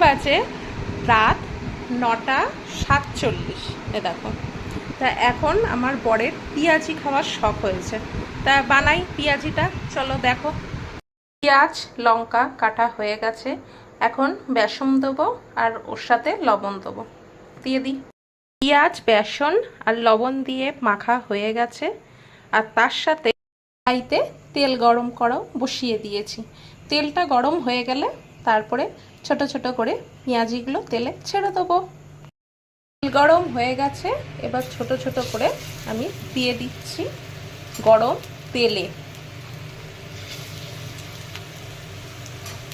বাজে রাত 9:47। দেখো, তা এখন আমার বরের পেঁয়াজি খাওয়ার শখ হয়েছে, তা বানাই পেঁয়াজিটা। চলো দেখো। পেঁয়াজ লঙ্কা কাটা হয়ে গেছে, এখন বেসন দেবো আর ওর সাথে লবণ দেবো। দিয়ে দিই। পেঁয়াজ বেসন আর লবণ দিয়ে মাখা হয়ে গেছে, আর তার সাথে কড়াইতে তেল গরম করাও বসিয়ে দিয়েছি। তেলটা গরম হয়ে গেলে তারপরে ছোট ছোট করে পেঁয়াজিগুলো তেলে ছেড়ে দেবো। তেল গরম হয়ে গেছে, এবার ছোট ছোট করে আমি দিয়ে দিচ্ছি গরম তেলে।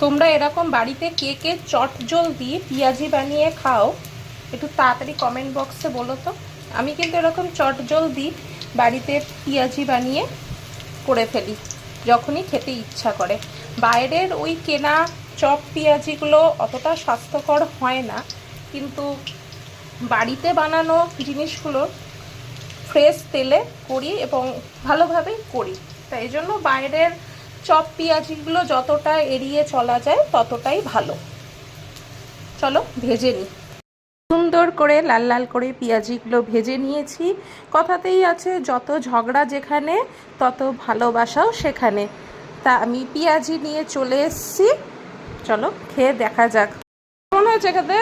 তোমরা এরকম বাড়িতে কে কে চটজল দিয়ে পেঁয়াজি বানিয়ে খাও, একটু তাড়াতাড়ি কমেন্ট বক্সে বলো তো। আমি কিন্তু এরকম চটজলদি বাড়িতে পেঁয়াজি বানিয়ে করে ফেলি যখনই খেতে ইচ্ছা করে। বাইরের ওই কেনা চপ পেঁয়াজিগুলো অতটা স্বাস্থ্যকর হয় না, কিন্তু বাড়িতে বানানো জিনিসগুলো ফ্রেশ তেলে করি এবং ভালোভাবেই করি, তাই জন্য বাইরের চপ পেঁয়াজিগুলো যতটা এড়িয়ে চলা যায় ততটাই ভালো। চলো ভেজে নিই। সুন্দর করে লাল লাল করে পেঁয়াজিগুলো ভেজে নিয়েছি। কথাতেই আছে, যত ঝগড়া যেখানে তত ভালোবাসাও সেখানে। তা আমি পেঁয়াজি নিয়ে চলে এসেছি, চলো খেয়ে দেখা যাক কেমন হয়েছে খেতে।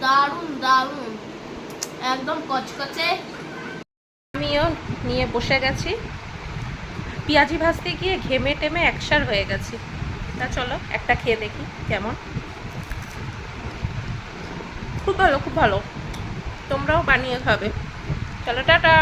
দারুণ দারুণ, একদম কচকচে। আমিও নিয়ে বসে গেছি, পেঁয়াজি ভাজতে গিয়ে ঘেমে টেমে একসার হয়ে গেছি। তা চলো একটা খেয়ে দেখি কেমন। খুব ভালো, খুব ভালো। তোমরাও বানিয়ে খাবে। চলো টাটা।